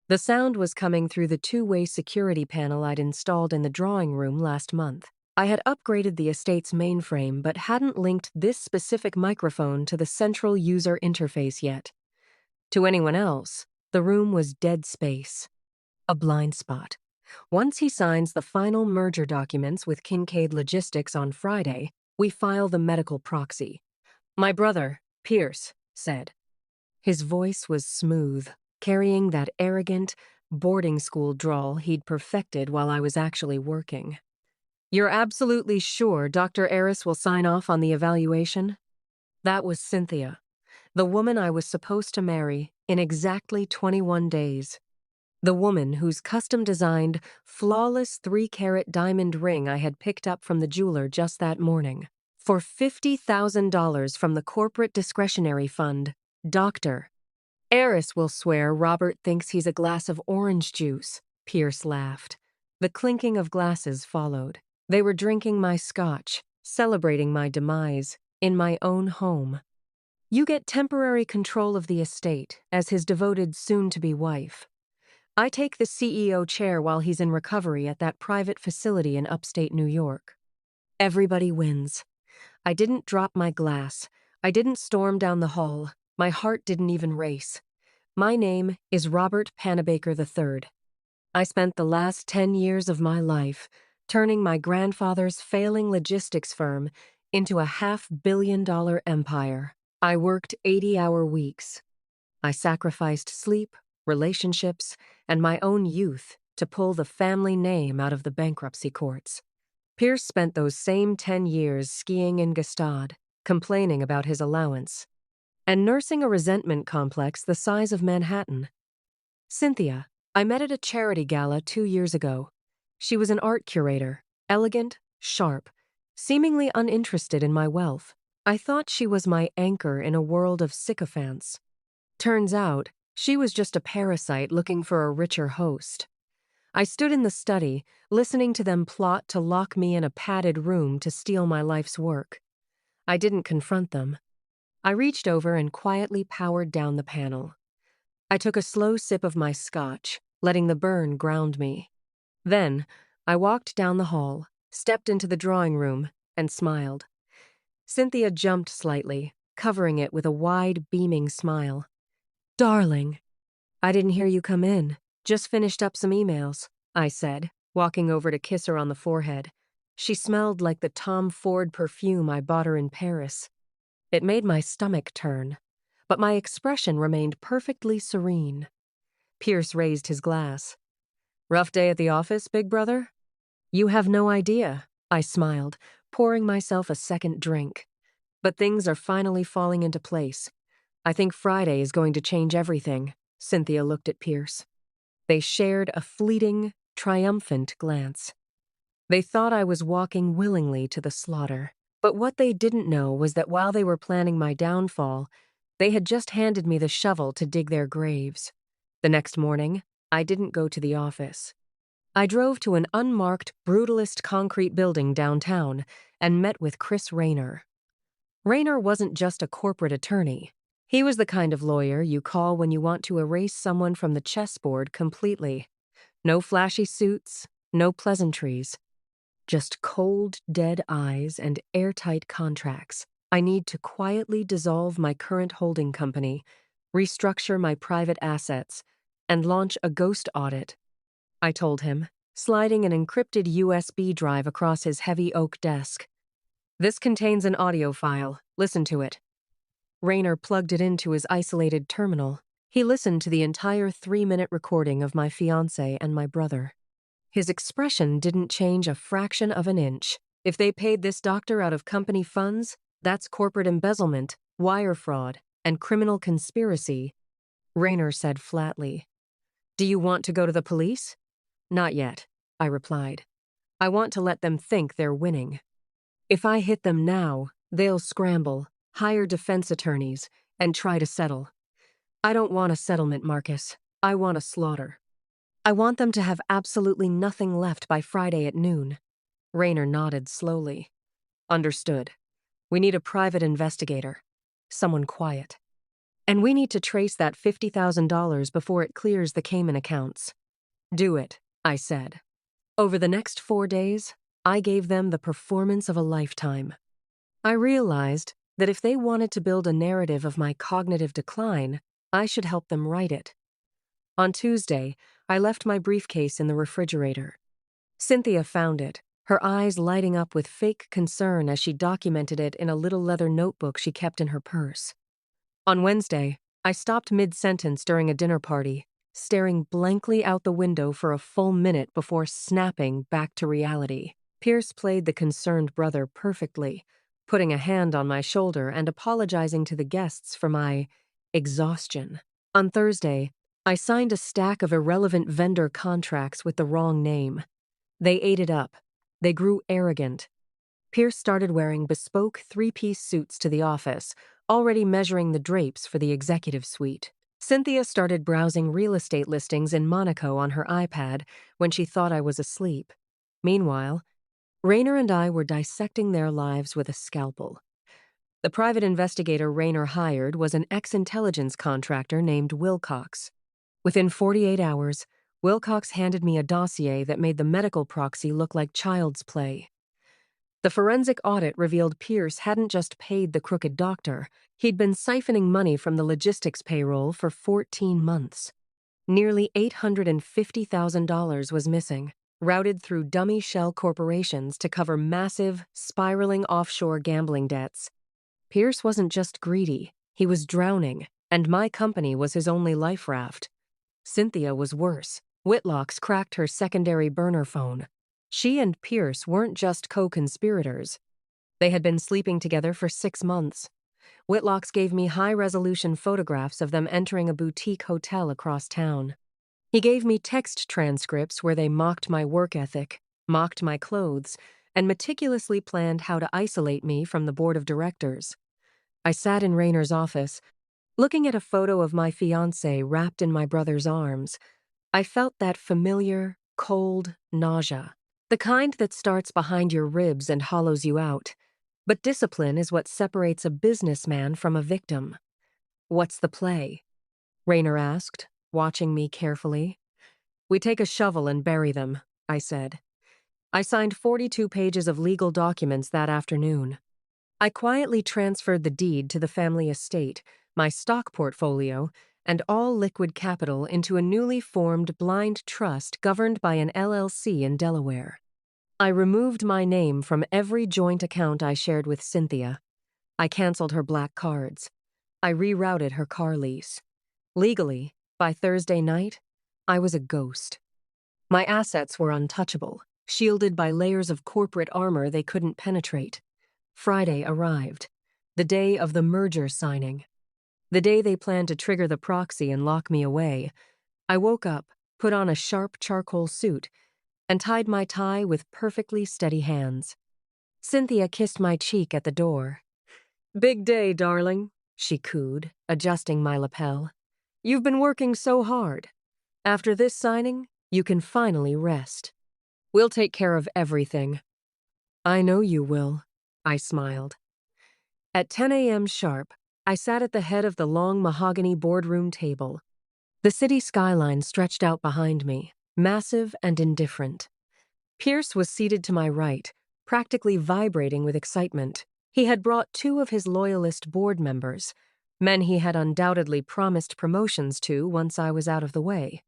The sound was coming through the two-way security panel I'd installed in the drawing room last month. I had upgraded the estate's mainframe but hadn't linked this specific microphone to the central user interface yet. To anyone else, the room was dead space. A blind spot. Once he signs the final merger documents with Kincaid Logistics on Friday, we file the medical proxy. My brother, Pierce, said. His voice was smooth, carrying that arrogant, boarding school drawl he'd perfected while I was actually working. You're absolutely sure Dr. Eris will sign off on the evaluation? That was Cynthia, the woman I was supposed to marry in exactly 21 days. The woman whose custom-designed, flawless 3-carat diamond ring I had picked up from the jeweler just that morning. For $50,000 from the corporate discretionary fund, Dr. Eris will swear Robbert thinks he's a glass of orange juice, Pierce laughed. The clinking of glasses followed. They were drinking my scotch, celebrating my demise, in my own home. You get temporary control of the estate as his devoted soon-to-be wife. I take the CEO chair while he's in recovery at that private facility in upstate New York. Everybody wins. I didn't drop my glass. I didn't storm down the hall. My heart didn't even race. My name is Robbert Pannabaker III. I spent the last 10 years of my life turning my grandfather's failing logistics firm into a $500 million empire. I worked 80-hour weeks. I sacrificed sleep, relationships, and my own youth to pull the family name out of the bankruptcy courts. Pierce spent those same 10 years skiing in Gstaad, complaining about his allowance, and nursing a resentment complex the size of Manhattan. Cynthia, I met at a charity gala 2 years ago. She was an art curator, elegant, sharp, seemingly uninterested in my wealth. I thought she was my anchor in a world of sycophants. Turns out, she was just a parasite looking for a richer host. I stood in the study, listening to them plot to lock me in a padded room to steal my life's work. I didn't confront them. I reached over and quietly powered down the panel. I took a slow sip of my scotch, letting the burn ground me. Then, I walked down the hall, stepped into the drawing room, and smiled. Cynthia jumped slightly, covering it with a wide, beaming smile. Darling, I didn't hear you come in. Just finished up some emails, I said, walking over to kiss her on the forehead. She smelled like the Tom Ford perfume I bought her in Paris. It made my stomach turn, but my expression remained perfectly serene. Pierce raised his glass. Rough day at the office, big brother? You have no idea, I smiled, pouring myself a second drink. But things are finally falling into place. I think Friday is going to change everything. Cynthia looked at Pierce. They shared a fleeting, triumphant glance. They thought I was walking willingly to the slaughter. But what they didn't know was that while they were planning my downfall, they had just handed me the shovel to dig their graves. The next morning, I didn't go to the office. I drove to an unmarked, brutalist concrete building downtown and met with Chris Rayner. Rayner wasn't just a corporate attorney. He was the kind of lawyer you call when you want to erase someone from the chessboard completely. No flashy suits, no pleasantries. Just cold, dead eyes and airtight contracts. I need to quietly dissolve my current holding company, restructure my private assets, and launch a ghost audit, I told him, sliding an encrypted USB drive across his heavy oak desk. This contains an audio file. Listen to it. Rayner plugged it into his isolated terminal. He listened to the entire 3-minute recording of my fiancée and my brother. His expression didn't change a fraction of an inch. If they paid this doctor out of company funds, that's corporate embezzlement, wire fraud, and criminal conspiracy, Rayner said flatly. Do you want to go to the police? Not yet, I replied. I want to let them think they're winning. If I hit them now, they'll scramble, hire defense attorneys, and try to settle. I don't want a settlement, Marcus. I want a slaughter. I want them to have absolutely nothing left by Friday at noon. Rayner nodded slowly. Understood. We need a private investigator. Someone quiet. And we need to trace that $50,000 before it clears the Cayman accounts. Do it, I said. Over the next 4 days, I gave them the performance of a lifetime. I realized that if they wanted to build a narrative of my cognitive decline, I should help them write it. On Tuesday, I left my briefcase in the refrigerator. Cynthia found it, her eyes lighting up with fake concern as she documented it in a little leather notebook she kept in her purse. On Wednesday, I stopped mid-sentence during a dinner party, staring blankly out the window for a full minute before snapping back to reality. Pierce played the concerned brother perfectly, putting a hand on my shoulder and apologizing to the guests for my exhaustion. On Thursday, I signed a stack of irrelevant vendor contracts with the wrong name. They ate it up. They grew arrogant. Pierce started wearing bespoke 3-piece suits to the office, already measuring the drapes for the executive suite. Cynthia started browsing real estate listings in Monaco on her iPad when she thought I was asleep. Meanwhile, Rayner and I were dissecting their lives with a scalpel. The private investigator Rayner hired was an ex-intelligence contractor named Wilcox. Within 48 hours, Wilcox handed me a dossier that made the medical proxy look like child's play. The forensic audit revealed Pierce hadn't just paid the crooked doctor, he'd been siphoning money from the logistics payroll for 14 months. Nearly $850,000 was missing, routed through dummy shell corporations to cover massive, spiraling offshore gambling debts. Pierce wasn't just greedy, he was drowning, and my company was his only life raft. Cynthia was worse. Whitlock's cracked her secondary burner phone. She and Pierce weren't just co-conspirators. They had been sleeping together for 6 months. Whitlock's gave me high-resolution photographs of them entering a boutique hotel across town. He gave me text transcripts where they mocked my work ethic, mocked my clothes, and meticulously planned how to isolate me from the board of directors. I sat in Rayner's office, looking at a photo of my fiancée wrapped in my brother's arms. I felt that familiar, cold nausea. The kind that starts behind your ribs and hollows you out. But discipline is what separates a businessman from a victim. What's the play? Rayner asked, watching me carefully. We take a shovel and bury them, I said. I signed 42 pages of legal documents that afternoon. I quietly transferred the deed to the family estate, my stock portfolio, and all liquid capital into a newly formed blind trust governed by an LLC in Delaware. I removed my name from every joint account I shared with Cynthia. I canceled her black cards. I rerouted her car lease. Legally, by Thursday night, I was a ghost. My assets were untouchable, shielded by layers of corporate armor they couldn't penetrate. Friday arrived, the day of the merger signing. The day they planned to trigger the proxy and lock me away. I woke up, put on a sharp charcoal suit, and tied my tie with perfectly steady hands. Cynthia kissed my cheek at the door. "Big day, darling," she cooed, adjusting my lapel. "You've been working so hard. After this signing, you can finally rest. We'll take care of everything." "I know you will," I smiled. At 10 a.m. sharp, I sat at the head of the long mahogany boardroom table. The city skyline stretched out behind me, massive and indifferent. Pierce was seated to my right, practically vibrating with excitement. He had brought 2 of his loyalist board members, men he had undoubtedly promised promotions to once I was out of the way.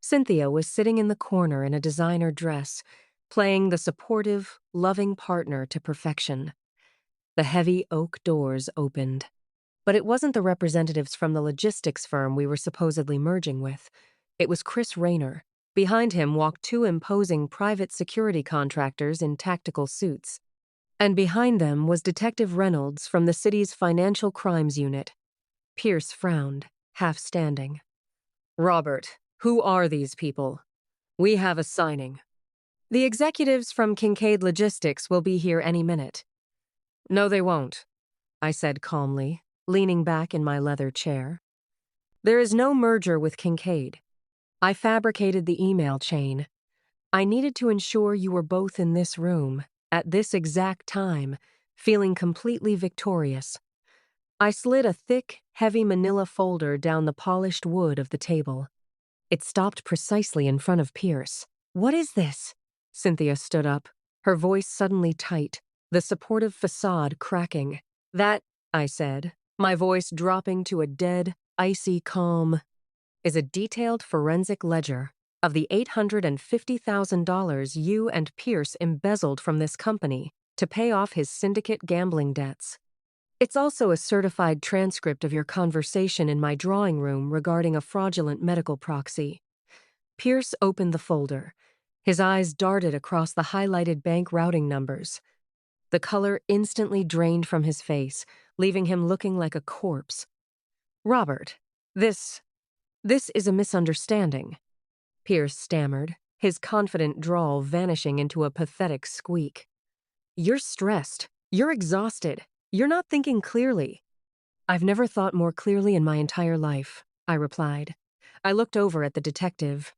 Cynthia was sitting in the corner in a designer dress, playing the supportive, loving partner to perfection. The heavy oak doors opened. But it wasn't the representatives from the logistics firm we were supposedly merging with. It was Chris Rayner. Behind him walked 2 imposing private security contractors in tactical suits. And behind them was Detective Reynolds from the city's financial crimes unit. Pierce frowned, half standing. "Robbert, who are these people? We have a signing." "The executives from Kincaid Logistics will be here any minute." "No, they won't," I said calmly, leaning back in my leather chair. "There is no merger with Kincaid. I fabricated the email chain. I needed to ensure you were both in this room, at this exact time, feeling completely victorious. I slid a thick, heavy manila folder down the polished wood of the table. It stopped precisely in front of Pierce. "What is this?" Cynthia stood up, her voice suddenly tight, the supportive facade cracking. "That," I said, my voice dropping to a dead, icy calm, "is a detailed forensic ledger of the $850,000 you and Pierce embezzled from this company to pay off his syndicate gambling debts. It's also a certified transcript of your conversation in my drawing room regarding a fraudulent medical proxy." Pierce opened the folder. His eyes darted across the highlighted bank routing numbers. The color instantly drained from his face, leaving him looking like a corpse. "Robbert, this is a misunderstanding," Pierce stammered, his confident drawl vanishing into a pathetic squeak. "You're stressed. You're exhausted. You're not thinking clearly." "I've never thought more clearly in my entire life," I replied. I looked over at the detective.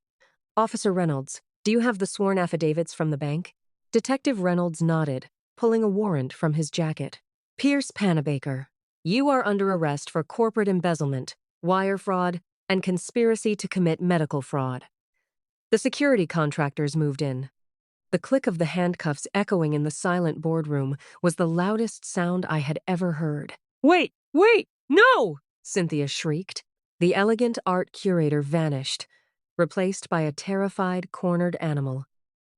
"Officer Reynolds, do you have the sworn affidavits from the bank?" Detective Reynolds nodded, pulling a warrant from his jacket. "Pierce Pannabaker, you are under arrest for corporate embezzlement, wire fraud, and conspiracy to commit medical fraud." The security contractors moved in. The click of the handcuffs echoing in the silent boardroom was the loudest sound I had ever heard. Wait, no!" Cynthia shrieked. The elegant art curator vanished, replaced by a terrified, cornered animal.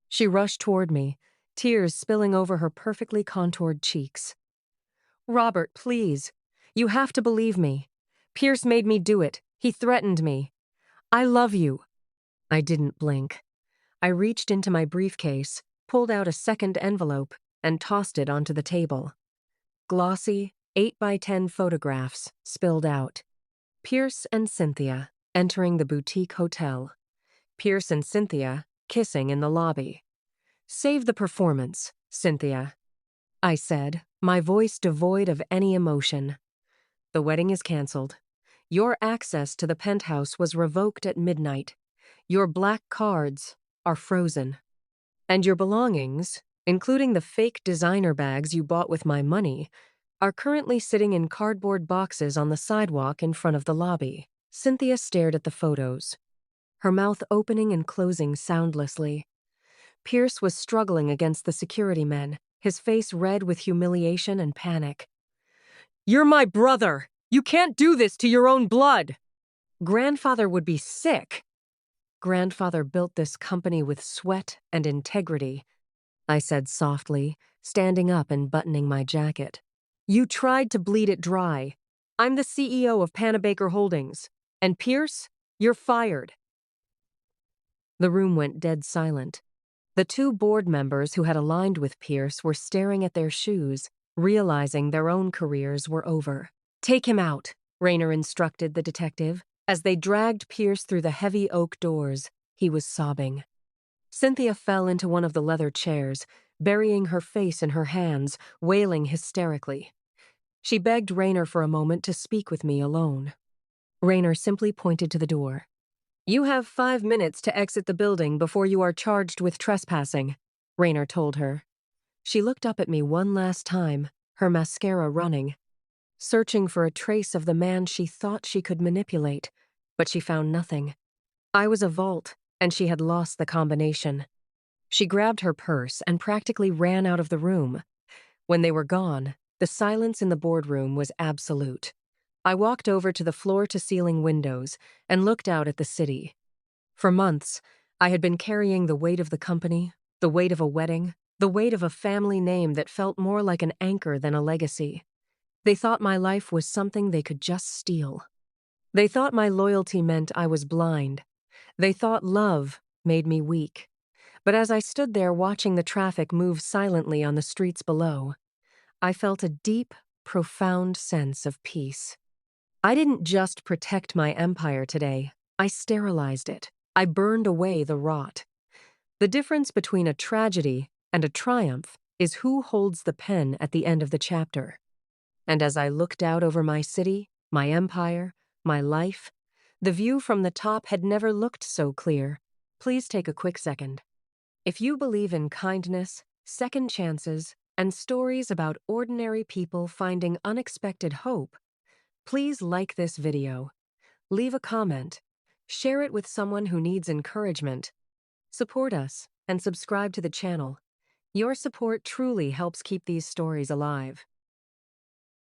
She rushed toward me, tears spilling over her perfectly contoured cheeks. "Robbert, please. You have to believe me. Pierce made me do it. He threatened me. I love you." I didn't blink. I reached into my briefcase, pulled out a second envelope, and tossed it onto the table. Glossy, 8x10 photographs spilled out. Pierce and Cynthia entering the boutique hotel. Pierce and Cynthia kissing in the lobby. "Save the performance, Cynthia," I said, my voice devoid of any emotion. "The wedding is canceled. Your access to the penthouse was revoked at midnight. Your black cards are frozen. And your belongings, including the fake designer bags you bought with my money, are currently sitting in cardboard boxes on the sidewalk in front of the lobby." Cynthia stared at the photos, her mouth opening and closing soundlessly. Pierce was struggling against the security men, his face red with humiliation and panic. "You're my brother! You can't do this to your own blood!" "Grandfather would be sick." "Grandfather built this company with sweat and integrity," I said softly, standing up and buttoning my jacket. "You tried to bleed it dry. I'm the CEO of Pannabaker Holdings. And Pierce, you're fired." The room went dead silent. The two board members who had aligned with Pierce were staring at their shoes, realizing their own careers were over. "Take him out," Rayner instructed the detective. As they dragged Pierce through the heavy oak doors, he was sobbing. Cynthia fell into one of the leather chairs, burying her face in her hands, wailing hysterically. She begged Rayner for a moment to speak with me alone. Rayner simply pointed to the door. "You have 5 minutes to exit the building before you are charged with trespassing," Rayner told her. She looked up at me one last time, her mascara running, searching for a trace of the man she thought she could manipulate, but she found nothing. I was a vault, and she had lost the combination. She grabbed her purse and practically ran out of the room. When they were gone, the silence in the boardroom was absolute. I walked over to the floor-to-ceiling windows and looked out at the city. For months, I had been carrying the weight of the company, the weight of a wedding, the weight of a family name that felt more like an anchor than a legacy. They thought my life was something they could just steal. They thought my loyalty meant I was blind. They thought love made me weak. But as I stood there watching the traffic move silently on the streets below, I felt a deep, profound sense of peace. I didn't just protect my empire today. I sterilized it. I burned away the rot. The difference between a tragedy and a triumph is who holds the pen at the end of the chapter. And as I looked out over my city, my empire, my life, the view from the top had never looked so clear. Please take a quick second. If you believe in kindness, second chances, and stories about ordinary people finding unexpected hope, Please like this video, leave a comment, share it with someone who needs encouragement. Support us and subscribe to the channel. Your support truly helps keep these stories alive.